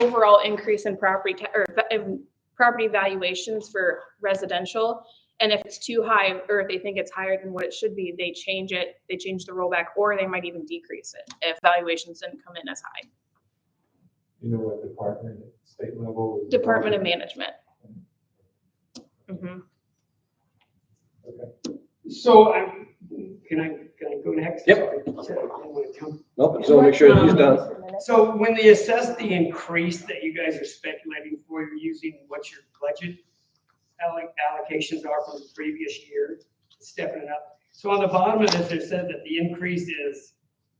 overall increase in property valuations for residential. And if it's too high, or if they think it's higher than what it should be, they change it, they change the rollback, or they might even decrease it if valuations didn't come in as high. You know what department, state level? Department of Management. Okay. So can I go next? Yep. Sorry. Nope, so make sure he's done. So when they assess the increase that you guys are speculating for, you're using what your budget allocations are from the previous year, stepping it up. So on the bottom of this, it said that the increase is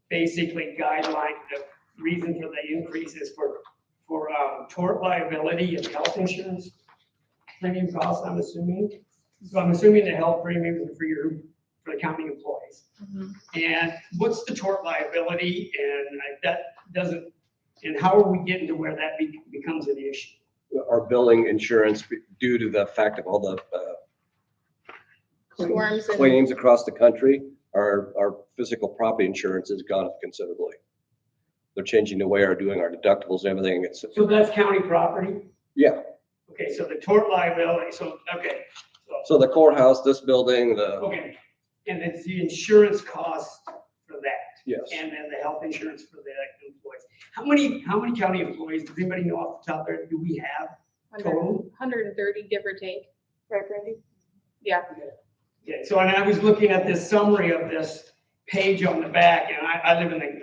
basically guideline. The reason for the increase is for tort liability and health insurance premium costs, I'm assuming. So I'm assuming the health premiums are for the county employees. And what's the tort liability, and how are we getting to where that becomes an issue? Our billing insurance, due to the fact of all the Storms and claims across the country, our physical property insurance has gone up considerably. They're changing the way we're doing our deductibles and everything. So that's county property? Yeah. Okay, so the tort liability, okay. So the courthouse, this building, Okay, and it's the insurance cost for that? Yes. And then the health insurance for the employees. How many county employees, does anybody know off the top there, do we have total? 130, give or take. Right, Brandy? Yeah. Okay, so and I was looking at this summary of this page on the back, and I live in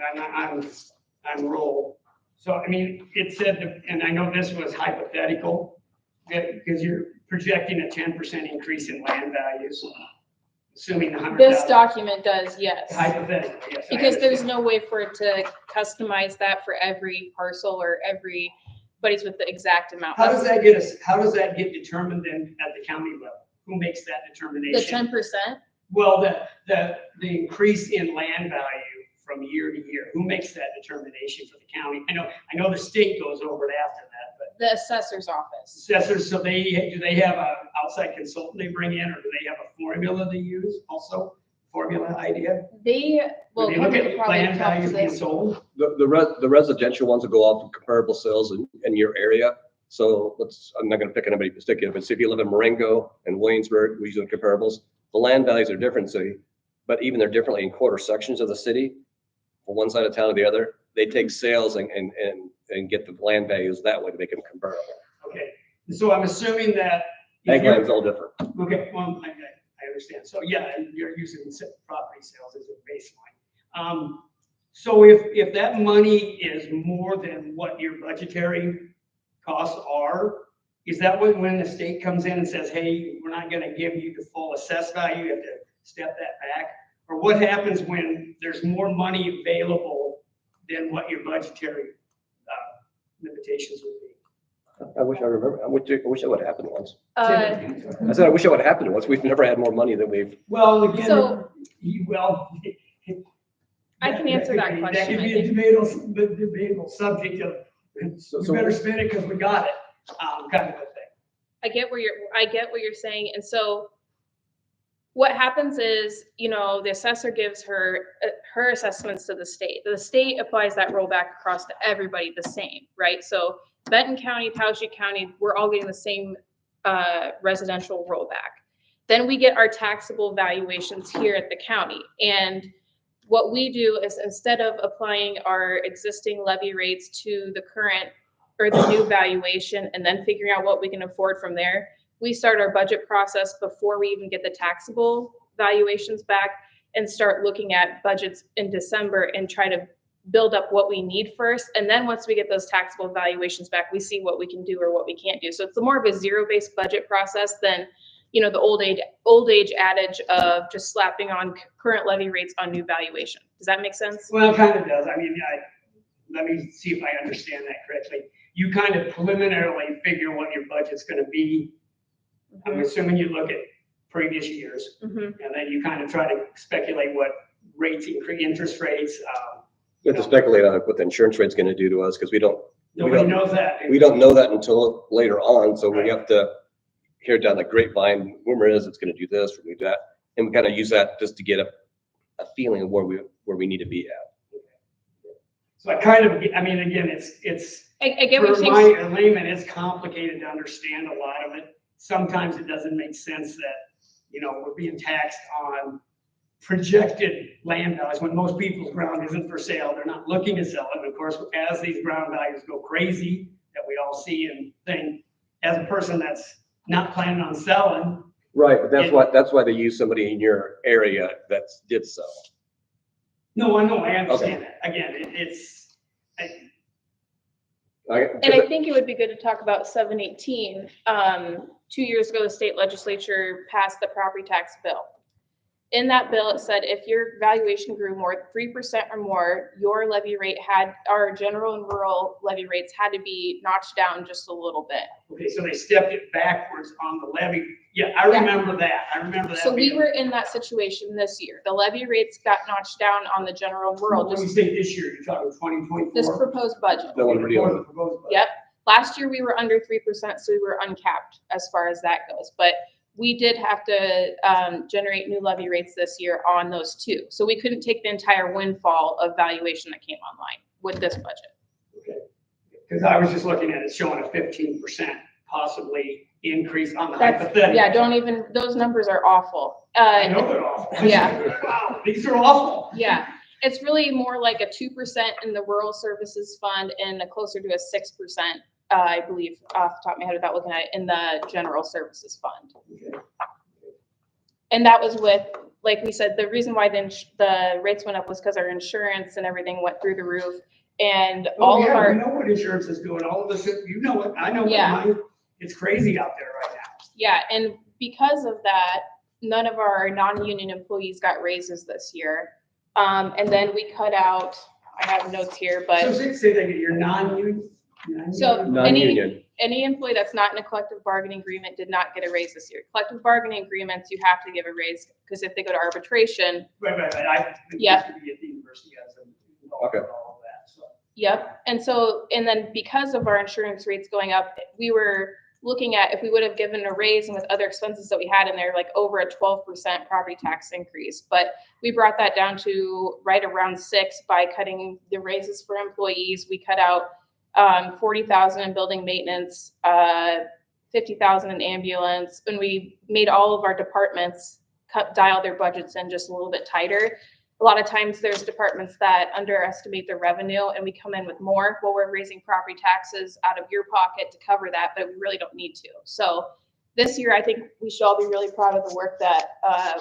I'm rural. So, I mean, it said, and I know this was hypothetical, because you're projecting a 10% increase in land values, assuming 100,000. This document does, yes. Hypothetical, yes. Because there's no way for it to customize that for every parcel or everybody's with the exact amount. How does that get determined then at the county level? Who makes that The determination? 10%? Well, the increase in land value from year to year, who makes that determination for the county? I know the state goes over it after that, but The assessor's office. assessors, so do they have an outside consultant they bring in, or do they have a formula they use also? Formula idea? They Do they look at land values being sold? the residential ones will go off of comparable sales in your area. So I'm not gonna pick anybody particular, but see if you live in Marengo and Waynesburg, we use the comparables. The land values are different, but even they're differently in quarter sections of the city. From one side of town to the other, they take sales and get the land values that way to make them comparable. Okay, so I'm assuming that. Ag land's all different. Okay, well, I understand. So yeah, you're using property sales as a baseline. So if that money is more than what your budgetary costs are, is that when the state comes in and says, hey, we're not gonna give you the full assessed value, you have to step that back? Or what happens when there's more money available than what your budgetary limitations would be? I wish I remember. I wish that would happen once. Uh, I said, I wish that would happen once. We've never had more money than we've. Well, again, So- I can answer that That question, could I be a debatable subject of, we better spend it because we got it, kind of a thing. I get what you're saying. And so what happens is, the assessor gives her assessments to the state. The state applies that rollback across to everybody the same, right? So Benton County, Tallahatchie County, we're all getting the same residential rollback. Then we get our taxable valuations here at the county. And what we do is, instead of applying our existing levy rates to the current or the new valuation and then figuring out what we can afford from there, we start our budget process before we even get the taxable valuations back and start looking at budgets in December and try to build up what we need first. And then once we get those taxable valuations back, we see what we can do or what we can't do. So it's more of a zero-based budget process than, the old age adage of just slapping on current levy rates on new valuation. Does that make sense? Well, it kind of does. I mean, let me see if I understand that correctly. You kind of preliminarily figure what your budget's going to be. I'm assuming you look at previous years, and then you kind of try to speculate what rates increase, interest rates. We have to speculate on what the insurance rate's gonna do to us, because Nobody knows that. we don't know that until later on, so Right. we have to hear down the grapevine, rumor is it's gonna do this, or do that, and we kind of use that just to get a feeling of where we need to be at. So I mean, again, I get what you're for saying. my layman, it's complicated to understand a lot of it. Sometimes it doesn't make sense that, we're being taxed on projected land values when most people's ground isn't for sale. They're not looking to sell it. And of course, as these ground values go crazy, that we all see and think, as a person that's not planning on selling. Right, but that's why they use somebody in your area that did sell. No, I know, I understand that. Again, And I think it would be good to talk about 718. 2 years ago, the state legislature passed the property tax bill. In that bill, it said if your valuation grew more 3% or more, your levy rate our general and rural levy rates had to be notched down just a little bit. okay, so they stepped it backwards on the levy. Yeah, I remember that. So we were in that situation this year. The levy rates got notched down on the general and rural. When you say this year, you're talking 2024? This proposed budget. No one really owned it. Proposed budget. Yep. Last year we were under 3%, so we were uncapped as far as that goes. But we did have to generate new levy rates this year on those two. So we couldn't take the entire windfall of valuation that came online with this budget. Okay. Because I was just looking at it showing a 15% possibly increase on the hypothetical. Yeah, don't even, those numbers are awful. I know they're awful. Yeah. Wow, these are awful. Yeah, it's really more like a 2% in the rural services fund and closer to a 6%, I believe, off the top of my head without looking at it, in the general services fund. Okay. And that was with, like we said, the reason why the rates went up was because our insurance and everything went through the roof. And all of our, We know what insurance is doing. All of us, you know it. I know what Yeah. mine. It's crazy out there right now. yeah, and because of that, none of our non-union employees got raises this year. And then we cut out, I have notes here, So but say that you're non-union. So- Non-union. any employee that's not in a collective bargaining agreement did not get a raise this year. Collective bargaining agreements, you have to give a raise because if they go to arbitration, Right. I think Yeah. used to be at the university as a. Okay. All of that, so. yep. And then because of our insurance rates going up, we were looking at if we would have given a raise and with other expenses that we had in there, like over a 12% property tax increase. But we brought that down to right around 6 by cutting the raises for employees. We cut out 40,000 in building maintenance, 50,000 in ambulance, and we made all of our departments dial their budgets in just a little bit tighter. A lot of times there's departments that underestimate their revenue and we come in with more. Well, we're raising property taxes out of your pocket to cover that, but we really don't need to. So this year, I think we should all be really proud of the work that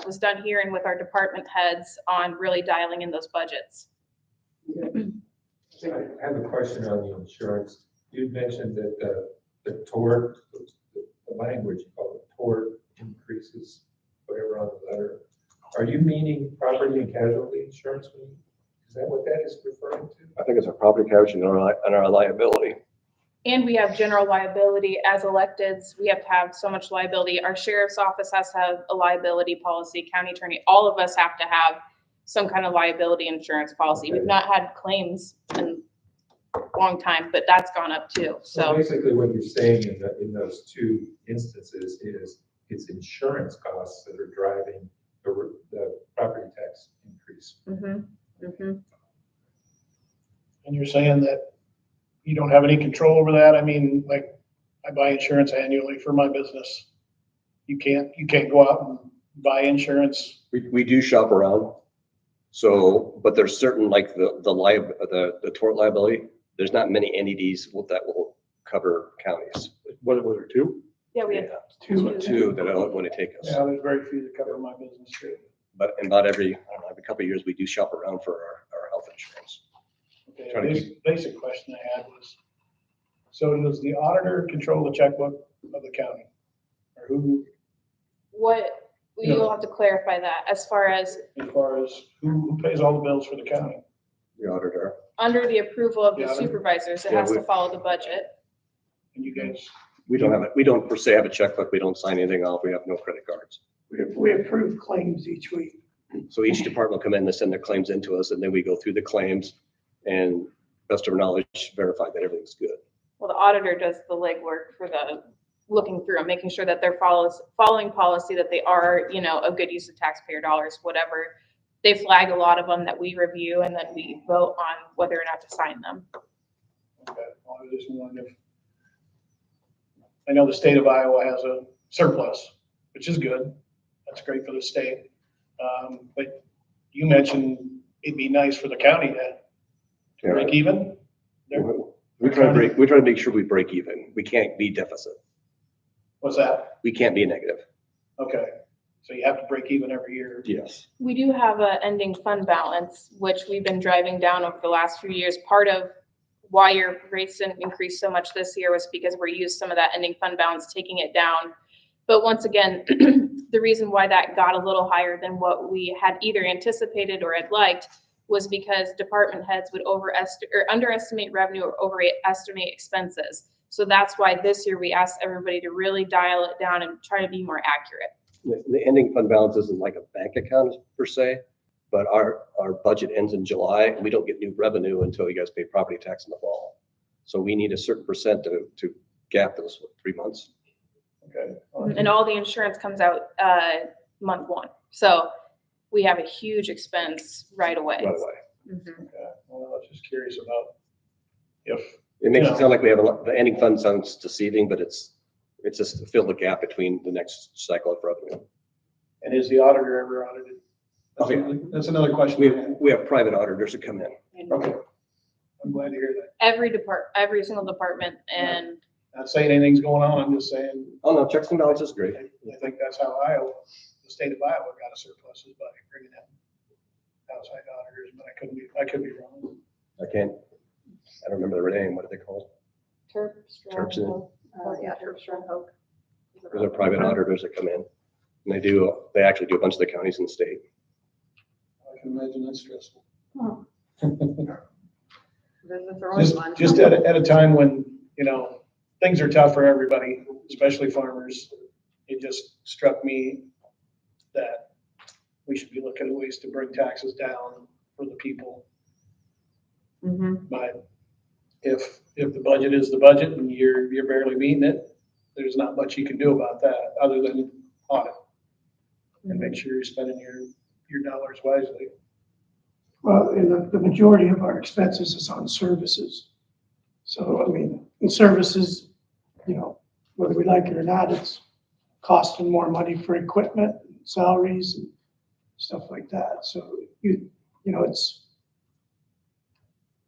was done here and with our department heads on really dialing in those budgets. I have a question on the insurance. You mentioned that the tort, the language called the tort increases, whatever on the letter. Are you meaning property and casualty insurance? Is that what that is referring to? I think it's our property coverage and our liability. And we have general liability as electeds. We have to have so much liability. Our sheriff's office has to have a liability policy, county attorney, all of us have to have some kind of liability insurance policy. We've not had claims in a long time, but that's gone up too. So So basically what you're saying in those two instances is it's insurance costs that are driving the property tax increase. mhm. And you're saying that you don't have any control over that? I mean, like, I buy insurance annually for my business. You can't go out and buy insurance. We do shop around. So, but there's certain, like the tort liability, there's not many entities that will cover counties. What was there, two? Yeah, we have Two that don't want to take us. Yeah, there's very few that cover my business too. But about every couple of years, we do shop around for our health insurance. Okay, Try to basic question I had was, so does the auditor control the checkbook of the county? Or who, what, you'll have to clarify that as far as who pays all the bills for the county? The auditor. under the approval of the Yeah. supervisors, it Yeah, has to follow the budget. And you guys, We don't per se have a checkbook. We don't sign anything off. We have no credit cards. We approve claims each week. So each department will come in, they send their claims into us, and then we go through the claims and best of our knowledge, verify that everything's good. Well, the auditor does the legwork for the looking through and making sure that they're following policy, that they are, a good use of taxpayer dollars, whatever they flag a lot of them that we review and then we vote on whether or not to sign them. Okay, well, I just wondered if, I know the state of Iowa has a surplus, which is good. That's great for the state. But you mentioned it'd be nice for the county to break even. We try to make sure we break even. We can't be deficit. What's that? We can't be negative. Okay, so you have to break even every year. Yes. We do have a ending fund balance, which we've been driving down over the last few years. Part of why your rates didn't increase so much this year was because we used some of that ending fund balance, taking it down. But once again, the reason why that got a little higher than what we had either anticipated or had liked was because department heads would underestimate revenue or overestimate expenses. So that's why this year we asked everybody to really dial it down and try to be more accurate. The ending fund balance isn't like a bank account per se, but our budget ends in July and we don't get new revenue until you guys pay property tax in the fall. So we need a certain percent to gap those 3 months. Okay. And all the insurance comes out month one. So we have a huge expense right away. Right away. Mhm. Okay. Well, I was just curious about if, It makes Yeah. it sound like we have a lot, the ending fund sounds deceiving, but it's just to fill the gap between the next cycle of revenue. and is the auditor ever audited? That's, Okay. that's another question. We have private auditors that come in. Okay. I'm glad to hear that. Every single department, and Not saying anything's going on, I'm just saying, Oh, no, checks and balances, great. I think that's how Iowa, the state of Iowa got a surplus is by bringing in outside auditors, but I could be wrong. I don't remember their name. What are they called? Terps in. Yeah, Terpstra and Hope. Those are private auditors that come in. And they actually do a bunch of the counties in the state. I can imagine that's stressful. Visits are always fun. Just at a time when, things are tough for everybody, especially farmers, it just struck me that we should be looking at ways to bring taxes down for the people. Mhm. But if the budget is the budget and you're barely meeting it, there's not much you can do about that other than audit and make sure you're spending your dollars wisely. Well, and the majority of our expenses is on services. So, I mean, in services, whether we like it or not, it's costing more money for equipment, salaries, and stuff like that. So it's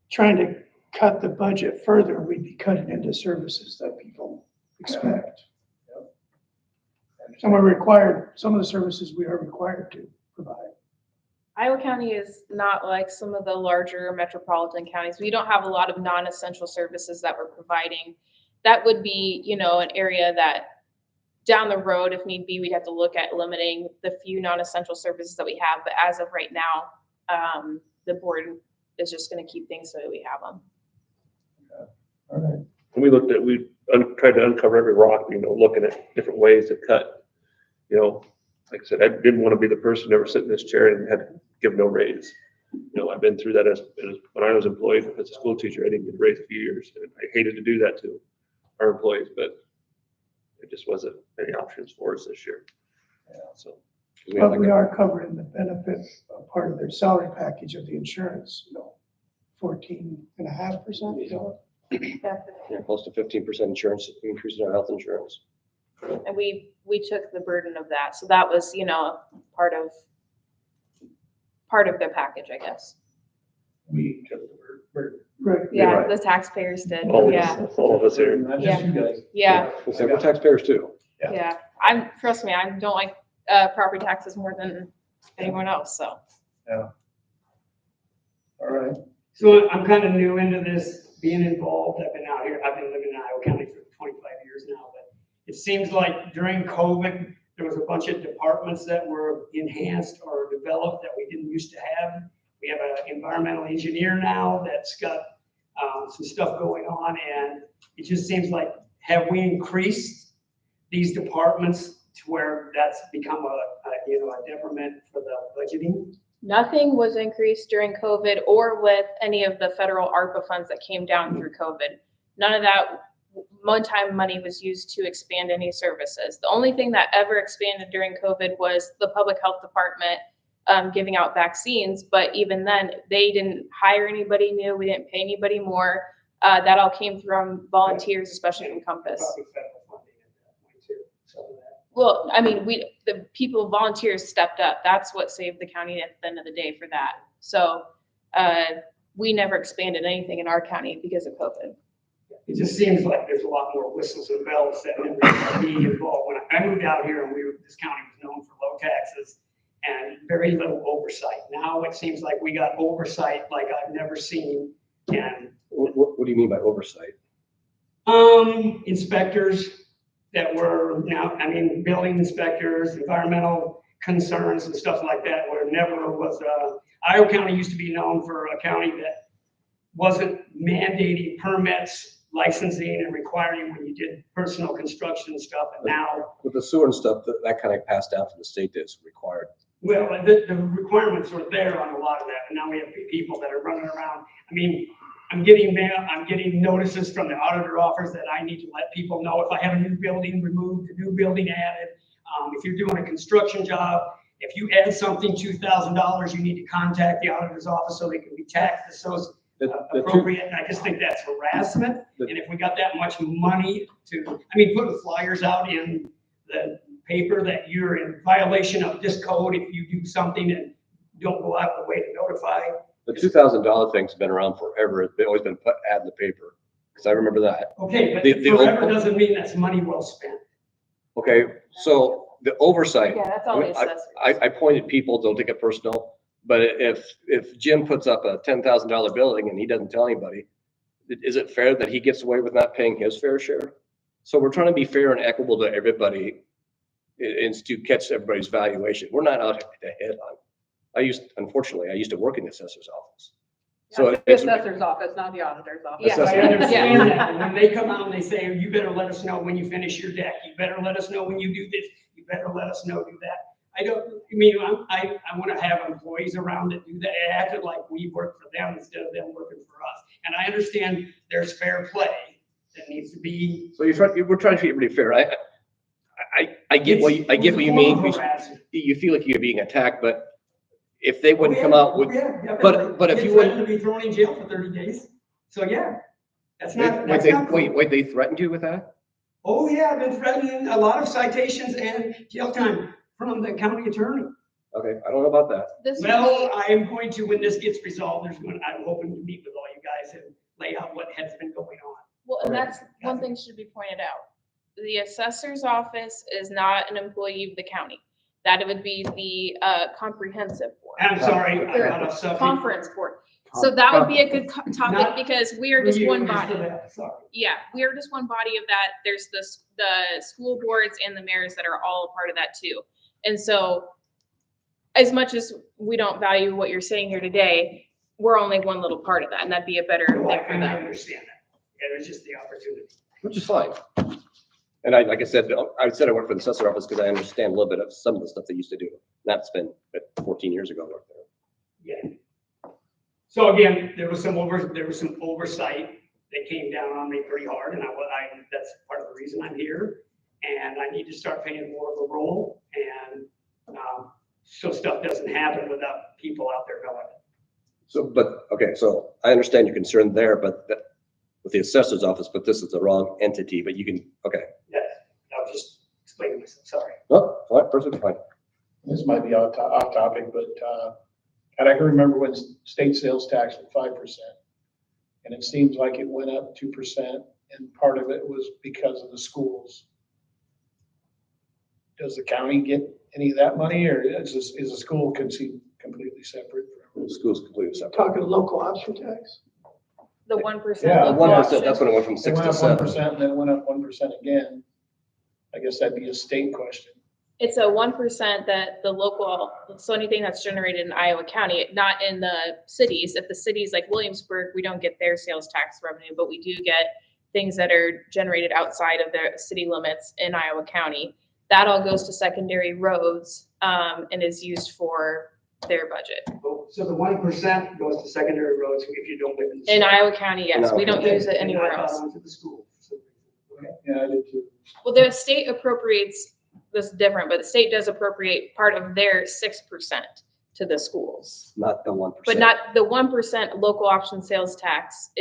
trying to cut the budget further, we'd be cutting into services that people expect. And some of the services we are required to provide. Iowa County is not like some of the larger metropolitan counties. We don't have a lot of non-essential services that we're providing. That would be, an area that down the road, if need be, we'd have to look at limiting the few non-essential services that we have. But as of right now, the board is just going to keep things the way we have them. All right. We tried to uncover every rock, looking at different ways to cut. Like I said, I didn't want to be the person ever sit in this chair and had to give no raise. I've been through that as when I was employed as a school teacher. I didn't get a raise a few years, and I hated to do that to our employees, but it just wasn't any options for us this year. So But we are covering the benefit of part of their salary package of the insurance, 14.5%. Yeah, close to 15% insurance increase in our health insurance. And we took the burden of that. So that was, part of their package, I guess. We took the burden. Right. Yeah, right. the taxpayers did. all of Yeah, us, all of us here. Not just you guys. yeah, So we're taxpayers too. yeah. Trust me, I don't like property taxes more than anyone else, so. All right. So I'm kind of new into this, being involved. I've been living in Iowa County for 25 years now, but it seems like during COVID, there was a bunch of departments that were enhanced or developed that we didn't used to have. We have an environmental engineer now that's got some stuff going on, and it just seems like, have we increased these departments to where that's become a detriment for the budgeting? Nothing was increased during COVID or with any of the federal ARPA funds that came down through COVID. None of that one-time money was used to expand any services. The only thing that ever expanded during COVID was the public health department giving out vaccines, but even then, they didn't hire anybody new, we didn't pay anybody more. That all came from volunteers, especially from Compass. Probably federal funding at that point too, some of that. Well, I mean, the people, volunteers stepped up. That's what saved the county at the end of the day for that. So, we never expanded anything in our county because of COVID. It just seems like there's a lot more whistles and bells that never be involved. When I moved out here and this county was known for low taxes and very little oversight. Now it seems like we got oversight like I've never seen. And What do you mean by oversight? inspectors that were now, I mean, building inspectors, environmental concerns and stuff like that, where never was, Iowa County used to be known for a county that wasn't mandating permits, licensing and requiring when you did personal construction stuff. And now, With the sewer and stuff, that kind of passed down from the state that's required. well, the requirements were there on a lot of that, but now we have people that are running around. I mean, I'm getting notices from the auditor office that I need to let people know if I have a new building removed, a new building added. If you're doing a construction job, if you add something $2,000, you need to contact the auditor's office so they can be taxed appropriate. And I just think that's harassment. And if we got that much money putting flyers out in the paper that you're in violation of this code if you do something and don't go out of the way to notify. The $2,000 thing's been around forever. They've always been put ad in the paper, because I remember that. Okay, but The forever doesn't mean that's money well spent. Okay, so the oversight. Yeah, that's all the assessors. I pointed people, don't take it personal, but if Jim puts up a $10,000 building and he doesn't tell anybody, is it fair that he gets away with not paying his fair share? So we're trying to be fair and equitable to everybody and to catch everybody's valuation. We're not out to head on. Unfortunately, I used to work in the assessor's office. So The it's, assessor's office, not the auditor's office. Yeah. I Assessment. understand that. And when they come out and they say, you better let us know when you finish your deck. You better let us know when you do this. You better let us know, do that. I want to have employees around that do that, act like we work for them instead of them working for us. And I understand there's fair play that needs to be. so we're trying to be everybody fair. I get what you mean. You feel like you're being attacked, but if they wouldn't come out with, but if you wouldn't. To be thrown in jail for 30 days. So yeah, that's not. Wait, they threatened you with that? Oh yeah, I've been threatening a lot of citations and jail time from the county attorney. Okay, I don't know about that. Well, I am going to, when this gets resolved, I'm hoping to meet with all you guys and lay out what has been going on. Well, and that's one thing should be pointed out. The assessor's office is not an employee of the county. That would be the comprehensive board. I'm sorry, I got off subject. Conference board. So that would be a good topic Not- because we are just one Used body. for that, sorry. Yeah, we are just one body of that. There's the school boards and the mayors that are all a part of that too. And so as much as we don't value what you're saying here today, we're only one little part of that, and that'd be a better Well, I thing for kind of them. understand that. Yeah, there's just the opportunity. Which is fine. And like I said I work for the assessor office because I understand a little bit of some of the stuff they used to do. That's been 14 years ago right there. Yeah. So again, there was some oversight that came down on me pretty hard, and that's part of the reason I'm here. And I need to start playing more of a role, and so stuff doesn't happen without people out there knowing it. So I understand your concern there, but with the assessor's office, but this is the wrong entity, but you can, okay. Yes, I'll just explain myself, sorry. No, all right, perfectly fine. This might be off topic, but, and I can remember when state sales tax was 5%. And it seems like it went up 2%, and part of it was because of the schools. Does the county get any of that money, or is the school completely separate? The school's completely separate. Talking local option tax. The 1%. Yeah, local 1%, option. that's when it went from It 6 went to up 7. 1%, and then it went up 1% again. I guess that'd be a state question. It's a 1% that the local, so anything that's generated in Iowa County, not in the cities. If the cities like Williamsburg, we don't get their sales tax revenue, but we do get things that are generated outside of the city limits in Iowa County. That all goes to secondary roads and is used for their budget. So the 1% goes to secondary roads if you don't live in the. In city. Iowa County, yes, we don't use it And anywhere I thought else. it went to the school. Okay. Yeah, I did too. Well, the state appropriates, this is different, but the state does appropriate part of their 6% to the schools. Not the 1%. But not the 1% local option sales tax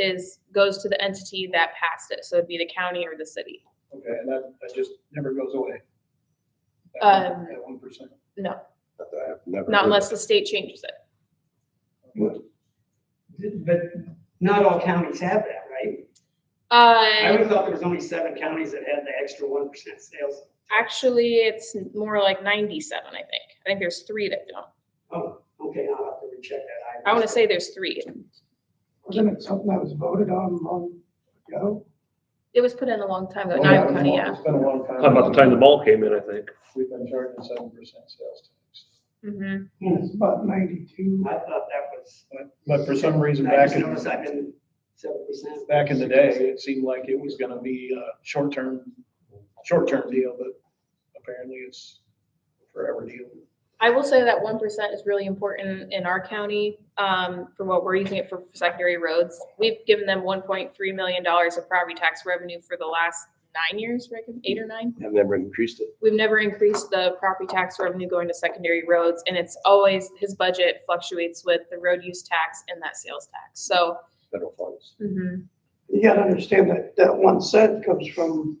goes to the entity that passed it. So it'd be the county or the city. Okay, and that just never goes away. Um, That 1%. No, I've never not heard unless of the state changes it. But not all counties have that, right? I Uh, would have thought there was only 7 counties that had the extra 1% sales. actually, it's more like 97, I think. I think there's 3 that don't. Oh, okay, I'll have to recheck that. I want to say there's 3. Wasn't it something that was voted on long ago? It was put in a long time ago. Oh, Now yeah, I'm kind of, yeah. It's been a long time. About the time the mall came in, I think. We've been charging 7% sales tax. Mhm. It's about 92. I thought that was, But for some reason, I back just in, noticed I've been 7%. back in the day, it seemed like it was gonna be a short-term deal, but apparently it's a forever deal. I will say that 1% is really important in our county, for what we're using it for secondary roads. We've given them $1.3 million of property tax revenue for the last 9 years, right? 8 or 9. I've never increased it. We've never increased the property tax revenue going to secondary roads, and it's always, his budget fluctuates with the road use tax and that sales tax. So, Federal funds. mhm. You gotta understand that that 1 cent comes from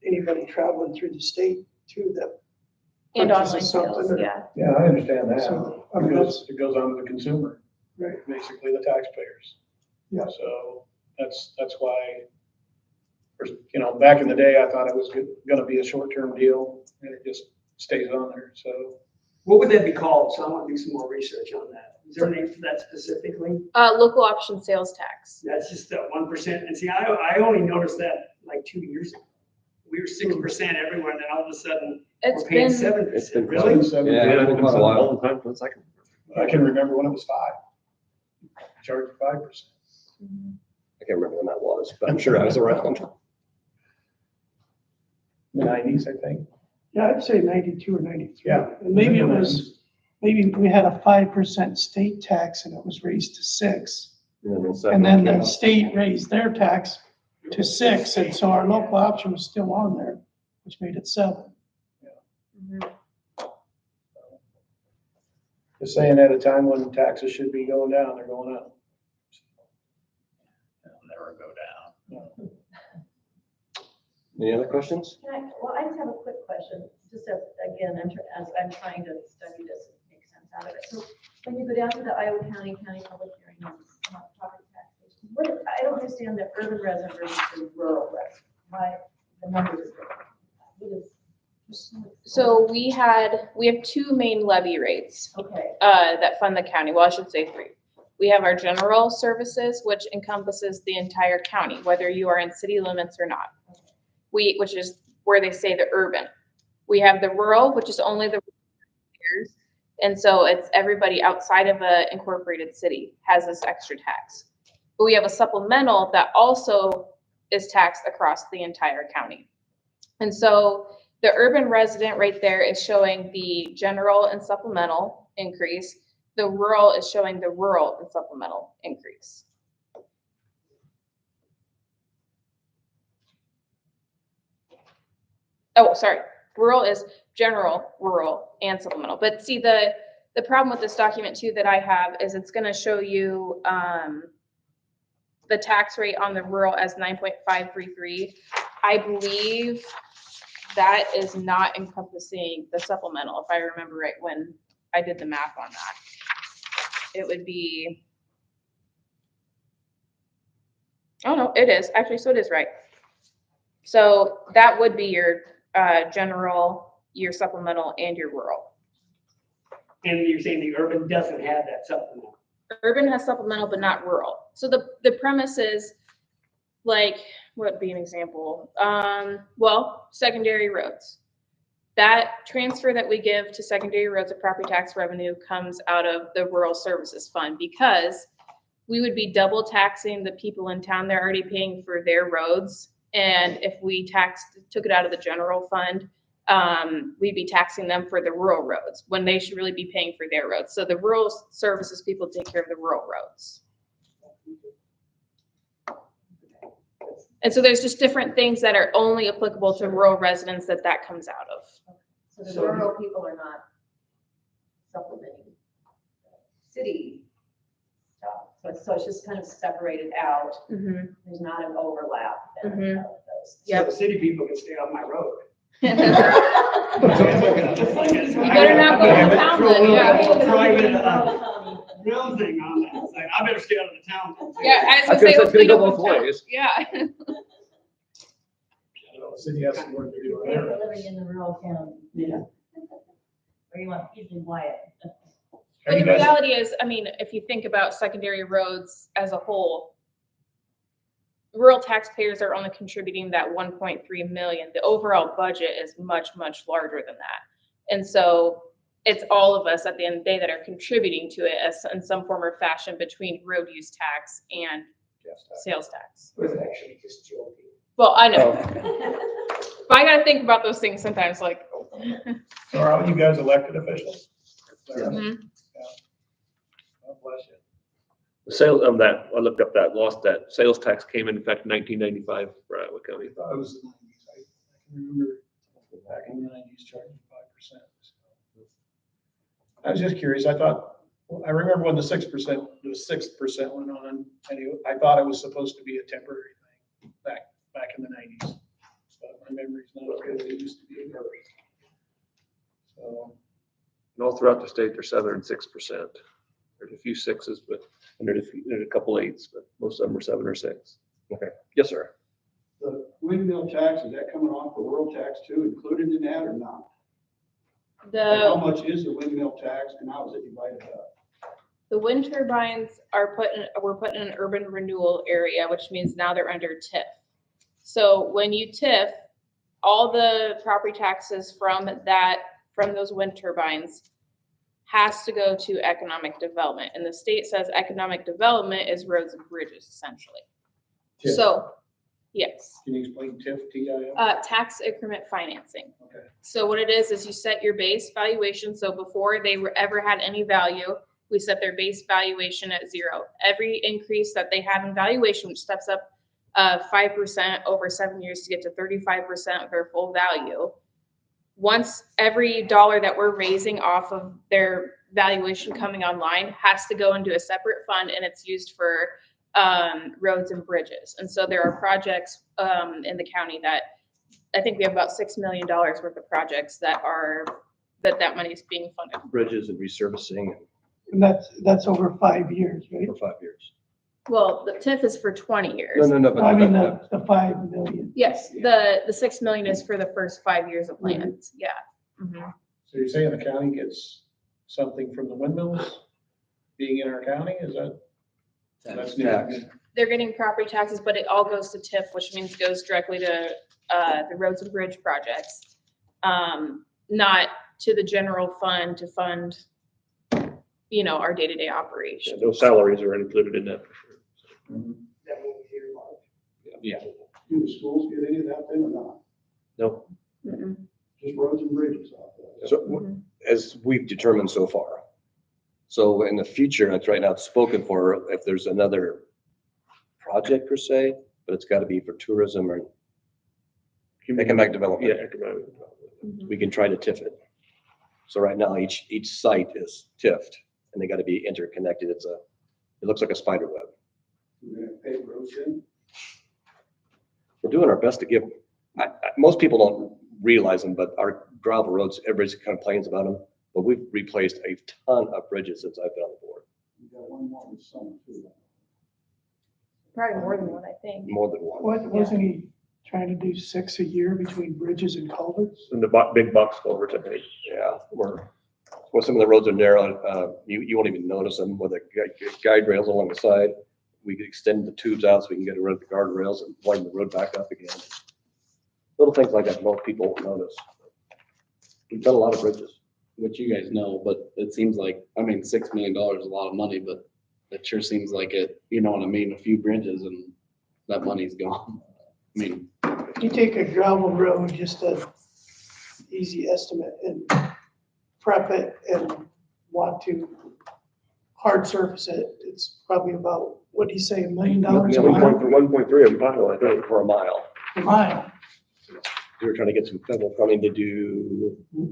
anybody traveling through the state too, that And purchases online something sales, or- yeah. Yeah, I understand that. So, I mean, that's, It goes on to the consumer, right, basically the taxpayers. Yeah. So that's why, back in the day, I thought it was gonna be a short-term deal and it just stays on there, so. What would that be called? So I want to do some more research on that. Is there a name for that specifically? Local option sales tax. That's just that 1%. And see, I only noticed that like 2 years ago. We were 6% everywhere, and then all of a sudden, It's we're paying been, 7%. It's been Really? Yeah, It's been it's been quite a while. All the time, since I can. I can remember when it was 5. Charged 5%. I can't remember when that was, but I'm sure I was around. The 90s, I think. yeah, I'd say 92 or 93. Yeah. And maybe it was, maybe we had a 5% state tax and it was raised to 6. And then the state raised their tax to 6, and so our local option was still on there, which made it 7. Mhm. Just saying at a time when taxes should be going down, they're going up. It'll never go down. Any other questions? Well, I just have a quick question, just again, as I'm trying to study this and make sense out of it. So when you go down to the Iowa County public hearing on property taxation, I don't understand the urban resident versus the rural resident. Why the numbers is different? What is? So we have 2 main levy rates. Okay, That fund the county. Well, I should say 3. We have our general services, which encompasses the entire county, whether you are in city limits or not. Which is where they say the urban. We have the rural, which is only the years. And so it's everybody outside of a incorporated city has this extra tax. But we have a supplemental that also is taxed across the entire county. And so the urban resident right there is showing the general and supplemental increase. The rural is showing the rural and supplemental increase. Oh, sorry. Rural is general, rural, and supplemental. But see, the problem with this document too that I have is it's going to show you the tax rate on the rural as 9.533. I believe that is not encompassing the supplemental, if I remember right when I did the math on that. It would be, oh no, it is. Actually, so it is right. So that would be your general, your supplemental, and your rural. And you're saying the urban doesn't have that supplemental. Urban has supplemental, but not rural. So the premise is, like, what would be an example? Well, secondary roads. That transfer that we give to secondary roads of property tax revenue comes out of the rural services fund, because we would be double taxing the people in town. They're already paying for their roads. And if we took it out of the general fund, we'd be taxing them for the rural roads when they should really be paying for their roads. So the rural services people take care of the rural roads. And so there's just different things that are only applicable to rural residents that comes out of. so the rural people are not supplementing. city stuff. So it's just kind of separated out. Mhm. There's not an overlap then Mhm. of those. So the city people can stay on my road. You You better not go to town then, yeah. Private, real thing on that, it's like, I better stay out of the town. Yeah, I was I gonna was say, gonna say, let's it's gonna clean go up both with town. ways. Yeah. The city has some work to do on Pay their for end. living in the rural county. Yeah. Or you want easily Wyatt. Have But you the guys- reality is, I mean, if you think about secondary roads as a whole, rural taxpayers are only contributing that 1.3 million. The overall budget is much, much larger than that. And so it's all of us at the end of the day that are contributing to it as in some form or fashion between road use tax and sales tax. Was actually just joking. Well, I know, Oh. but I gotta think about those things sometimes, like, So are all you guys elected officials? mhm. God bless you. The sale of that, I looked up that sales tax came in effect in 1995 for Iowa County. I thought it was the 90s. I can remember back in the 90s charging 5%. I was just curious. I thought, I remember when the 6%, the 6% went on, and I thought it was supposed to be a temporary thing back in the 90s. But my memory's not as good as it used to be. So, And all throughout the state, they're 7 and 6%. There's a few sixes, but, and there's a couple eights, but most of them are 7 or 6. Okay, yes, sir. The windmill tax, is that coming off the rural tax too, included in that or not? And how The, much is the windmill tax and how is it divided up? the wind turbines we're putting in an urban renewal area, which means now they're under TIF. So when you TIF, all the property taxes from those wind turbines has to go to economic development. And the state says economic development is roads and bridges essentially. TIF. So, yes, can you explain TIF, TIF? tax increment financing. Okay. So what it is you set your base valuation. So before they ever had any value, we set their base valuation at 0. Every increase that they had in valuation, which steps up 5% over 7 years to get to 35% of their full value. Once every dollar that we're raising off of their valuation coming online has to go into a separate fund, and it's used for roads and bridges. And so there are projects in the county that I think we have about $6 million worth of projects that money is being funded. Bridges and resurfacing And that's over 5 years, right? for 5 years. Well, the TIF is for 20 years. No, but. I mean, the 5 million. Yes, the 6 million is for the first 5 years of land. Yeah. Mhm. So you're saying the county gets something from the windmills being in our county? Is that? That's new. Tax. They're getting property taxes, but it all goes to TIF, which means goes directly to the roads and bridge projects, not to the general fund to fund, our day-to-day Yeah, operations. no salaries are included in that for sure. That won't be here long. Yeah. Do the schools get any of that then or not? No, Mhm. Just roads and bridges off that? So as we've determined so far. So in the future, it's right now it's spoken for if there's another project per se, but it's got to be for tourism or economic yeah, development. economic development. Mhm. We can try to TIF it. So right now, each site is TIFed and they got to be interconnected. It looks like a spider web. You're gonna pay roads in? We're doing our best to give, most people don't realize them, but our gravel roads, everybody kind of complains about them. But we've replaced a ton of bridges since I've been on the board, You got one more this summer too. Probably more than one, I think. more than one. Wasn't he trying to do 6 a year between bridges and culverts? And the big box culverts, I think. Yeah, where some of the roads are narrow, you won't even notice them with the guide rails along the side. We could extend the tubes out so we can get rid of the guardrails and widen the road back up again. Little things like that most people won't notice. We've done a lot of bridges. Which you guys know, but it seems like, I mean, $6 million is a lot of money, but it sure seems like it, you know what I mean, a few bridges and that money's gone. I mean, You take a gravel road, just a easy estimate, and prep it and want to hard surface it, it's probably about, what do you say, $1 million a Yeah, mile? 1.3 a mile, I think. For a mile. A mile. We were trying to get some federal funding to do, is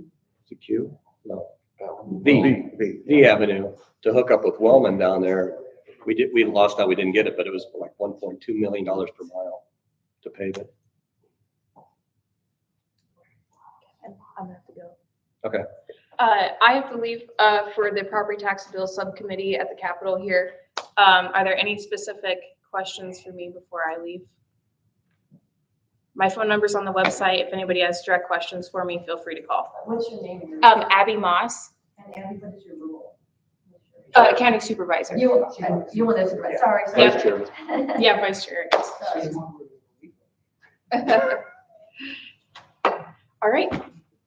it Q? No, the avenue to hook up with Wellman down there. We lost out, we didn't get it, but it was like $1.2 million per mile to pave it. I'm gonna have to go. Okay. I have to leave for the property tax bill subcommittee at the Capitol here. Are there any specific questions for me before I leave? My phone number's on the website. If anybody has direct questions for me, feel free to call. What's your name? Abby Moss, And Abby, what is your role? county supervisor. You want this, sorry. Vice Chair. Yeah, vice chair. Sorry.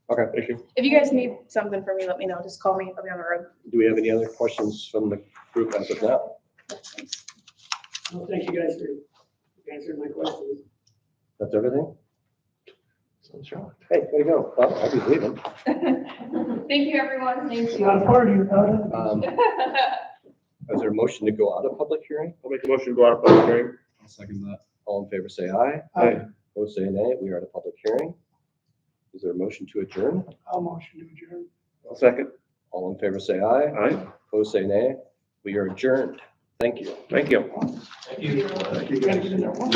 All right. Thank you. If you guys need something from me, let me know. Just call me. I'll be on the road. Do we have any other questions from the group as of now? Well, thank you guys for answering my questions. That's everything? Hey, way to go. Well, I'll be leaving. Thank you, everyone. Thank It's not a party without it. Is there a motion to go out of public hearing? I'll make a motion to go out of public hearing. I'll second that. All in favor, say aye. Aye. Opposed, say nay. We are at a public hearing. Is there a motion to adjourn? I'll motion to adjourn. I'll second. All in favor, say aye. Aye. Opposed, say nay. We are adjourned. Thank you. Thank you. Thank you. You gotta get in there once.